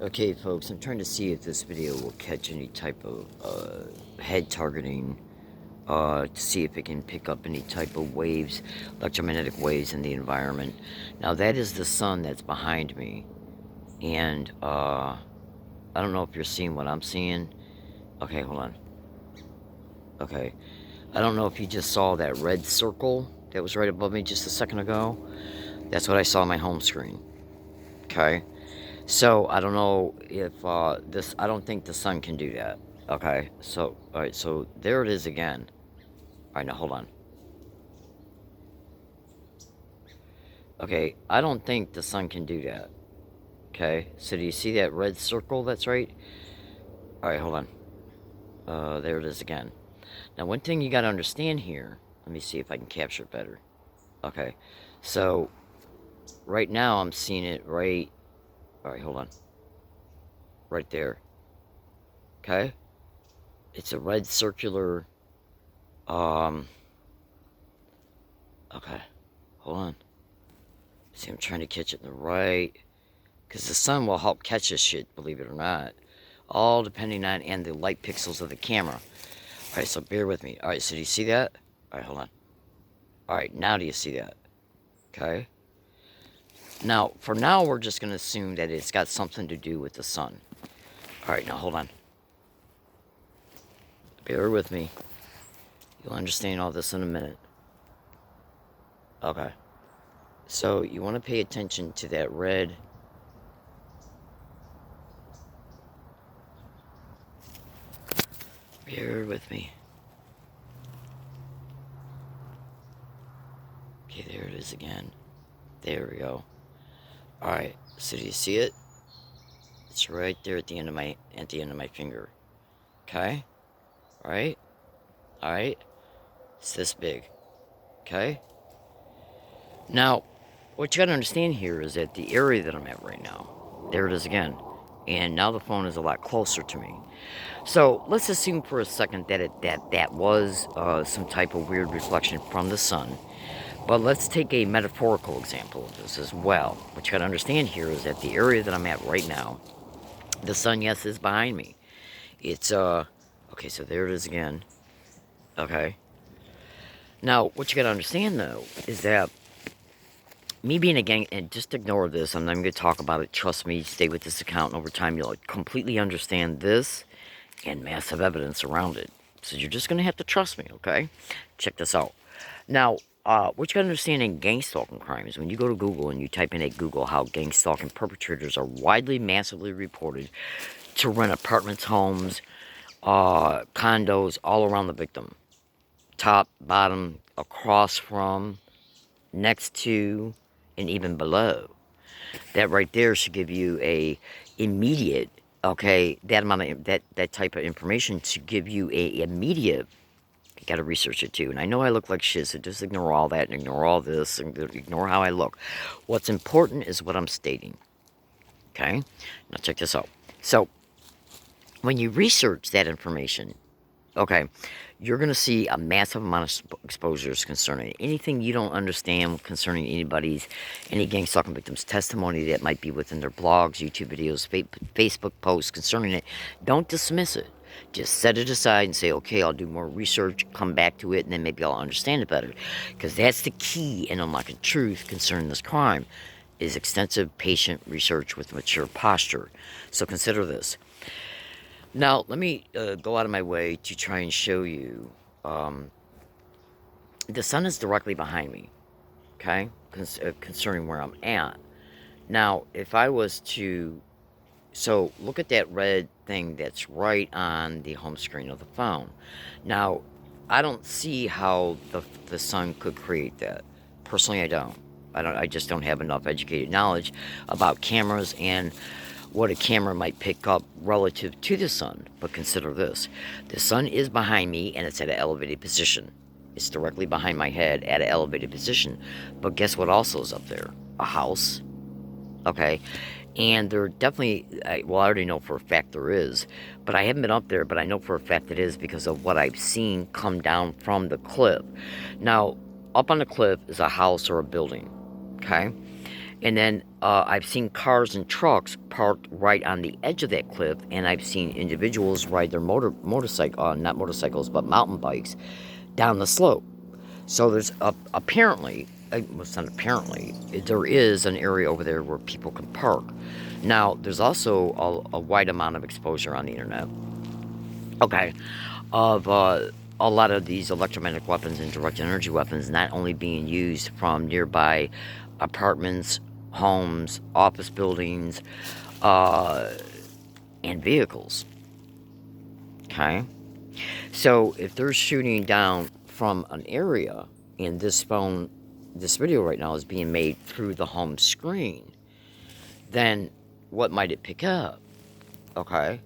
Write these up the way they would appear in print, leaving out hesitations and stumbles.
Okay, folks, I'm trying to see if this video will catch any type of head targeting to see if it can pick up any type of waves, electromagnetic waves in the environment. Now, that is the sun that's behind me, and I don't know if you're seeing what I'm seeing. Okay, hold on. Okay, I don't know if you just saw that red circle that was right above me just a second ago. That's what I saw on my home screen. Okay. So, I don't know if I don't think the sun can do that. Okay, so, alright, so there it is again. Alright, now hold on. Okay, I don't think the sun can do that. Okay, so do you see that red circle that's right? Alright, hold on. There it is again. Now, one thing you gotta understand here, let me see if I can capture it better. Okay, so, right now I'm seeing it right, alright, hold on. Right there. Okay? It's a red circular, okay, hold on. See, I'm trying to catch it in the right, because the sun will help catch this shit, believe it or not. All depending on, and the light pixels of the camera. Alright, so bear with me. Alright, so do you see that? Alright, hold on. Alright, now do you see that? Okay. Now, for now, we're just going to assume that it's got something to do with the sun. Alright, now hold on. Bear with me. You'll understand all this in a minute. Okay. So, you want to pay attention to that red. Bear with me. Okay, there it is again. There we go. Alright, so do you see it? It's right there at the end of my finger. Okay? Alright? Alright? It's this big. Okay? Now, what you gotta understand here is that the area that I'm at right now, there it is again. And now the phone is a lot closer to me. So let's assume for a second that that was some type of weird reflection from the sun. But let's take a metaphorical example of this as well. What you gotta understand here is that the area that I'm at right now, the sun, yes, is behind me. It's, okay, so there it is again. Okay. Now, what you gotta understand, though, is that me being a gang, and just ignore this, I'm not even gonna talk about it. Trust me, stay with this account, and over time you'll completely understand this and massive evidence around it. So you're just gonna have to trust me, okay? Check this out. Now, what you gotta understand in gang stalking crimes, when you go to Google and you type in at Google how gang stalking perpetrators are widely, massively reported to rent apartments, homes, condos all around the victim. Top, bottom, across from, next to, and even below. That right there should give you a immediate, okay, that amount of, that type of information to give you a immediate. You gotta research it too. And I know I look like shit, so just ignore all that and ignore all this and ignore how I look. What's important is what I'm stating. Okay? Now check this out. So, when you research that information, okay, you're going to see a massive amount of exposures concerning anything you don't understand concerning any gang stalking victims' testimony that might be within their blogs, YouTube videos, Facebook posts concerning it. Don't dismiss it. Just set it aside and say, okay, I'll do more research, come back to it, and then maybe I'll understand it better. Because that's the key in unlocking truth concerning this crime, is extensive, patient research with mature posture. So consider this. Now, let me go out of my way to try and show you. The sun is directly behind me, okay? Concerning where I'm at. Now, if I was to... So, look at that red thing that's right on the home screen of the phone. Now, I don't see how the sun could create that. Personally, I don't. I just don't have enough educated knowledge about cameras and what a camera might pick up relative to the sun. But consider this. The sun is behind me and it's at an elevated position. It's directly behind my head at an elevated position. But guess what also is up there? A house. Okay. And there definitely, well, I already know for a fact there is. But I haven't been up there, but I know for a fact it is because of what I've seen come down from the cliff. Now, up on the cliff is a house or a building. Okay. And then I've seen cars and trucks parked right on the edge of that cliff, and I've seen individuals ride their motorcycle, not motorcycles, but mountain bikes down the slope. So there's apparently, well, it's not apparently, there is an area over there where people can park. Now, there's also a wide amount of exposure on the internet, okay, of a lot of these electromagnetic weapons and directed energy weapons not only being used from nearby apartments, homes, office buildings, and vehicles. Okay? So if they're shooting down from an area, and this video right now is being made through the home screen, then what might it pick up? Okay?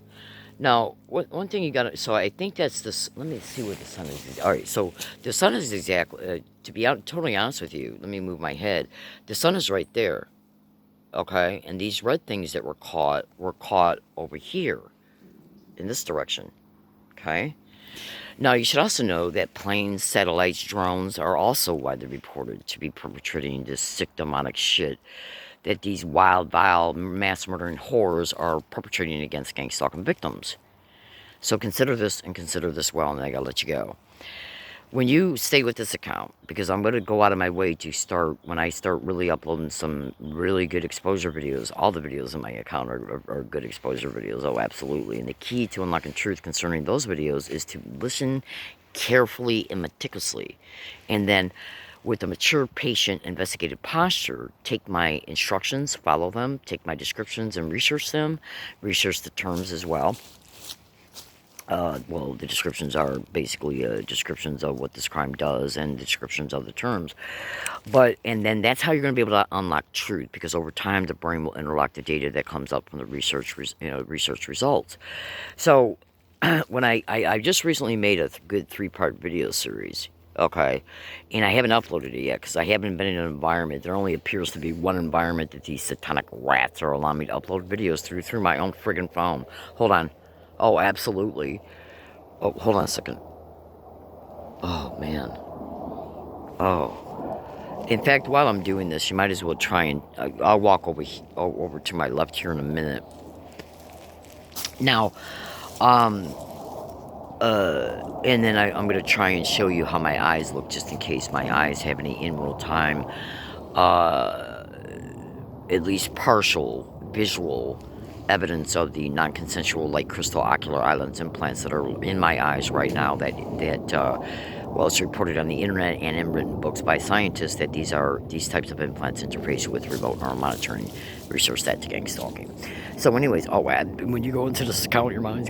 Now, one thing you gotta, so I think that's this, let me see where the sun is. All right, so the sun is exactly, to be totally honest with you, let me move my head. The sun is right there, okay? And these red things that were caught over here in this direction, okay? Now, you should also know that planes, satellites, drones are also widely reported to be perpetrating this sick demonic shit that these wild, vile, mass-murdering horrors are perpetrating against gang-stalking victims. So consider this, and consider this well, and then I gotta let you go. When you stay with this account, because I'm going to go out of my way to start, when I start really uploading some really good exposure videos, all the videos in my account are good exposure videos, oh absolutely. And the key to unlocking truth concerning those videos is to listen carefully and meticulously. And then, with a mature, patient, investigative posture, take my instructions, follow them, take my descriptions and research them, research the terms as well. Well, the descriptions are basically descriptions of what this crime does and descriptions of the terms. And then that's how you're going to be able to unlock truth, because over time the brain will interlock the data that comes up from the research results. So when I just recently made a good 3-part video series, okay, and I haven't uploaded it yet because I haven't been in an environment. There only appears to be one environment that these satanic rats are allowing me to upload videos through my own friggin' phone. Hold on. Oh, absolutely. Oh, hold on a second. Oh, man. Oh. In fact, while I'm doing this, you might as well try and... I'll walk over to my left here in a minute. Now, and then I'm going to try and show you how my eyes look, just in case my eyes have any in real time, at least partial visual evidence of the non-consensual light crystal ocular islands implants that are in my eyes right now, that well, it's reported on the internet and in written books by scientists that these types of implants interface with remote neural monitoring. Research that to gang stalking. So anyways, when you go into this account, your mind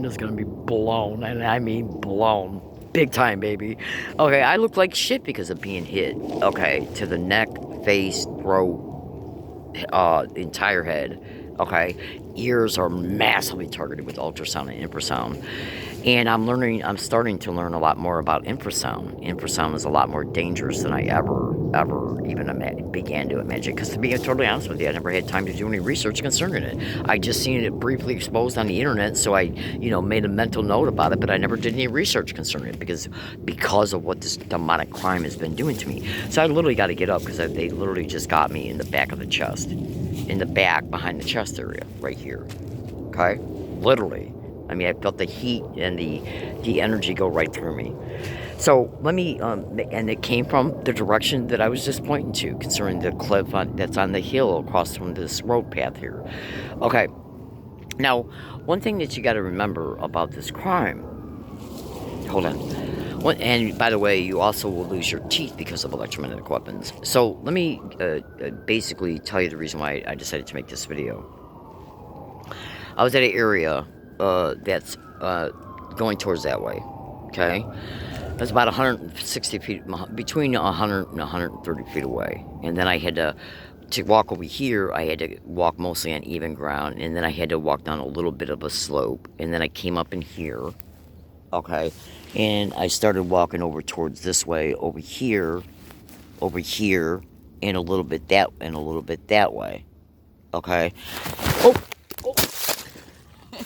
is gonna be blown, and I mean blown. Big time, baby. Okay, I look like shit because of being hit, okay, to the neck, face, throat, entire head. Okay, ears are massively targeted with ultrasound and infrasound, and I'm starting to learn a lot more about infrasound. Infrasound is a lot more dangerous than I ever even began to imagine. Because to be totally honest with you, I never had time to do any research concerning it. I just seen it briefly exposed on the internet, so I, made a mental note about it, but I never did any research concerning it because of what this demonic crime has been doing to me. So I literally got to get up because they literally just got me in the back of the chest. In the back, behind the chest area, right here. Okay? Literally. I mean, I felt the heat and the energy go right through me. So, let me, and it came from the direction that I was just pointing to, concerning the cliff that's on the hill across from this road path here. Okay. Now, one thing that you got to remember about this crime, hold on. And by the way, you also will lose your teeth because of electromagnetic weapons. So let me basically tell you the reason why I decided to make this video. I was at an area that's going towards that way, okay? It's about 160 feet, between 100 and 130 feet away. And then I had to walk over here, I had to walk mostly on even ground, and then I had to walk down a little bit of a slope, and then I came up in here, okay, and I started walking over towards this way, over here, and a little bit that way, okay. Oh,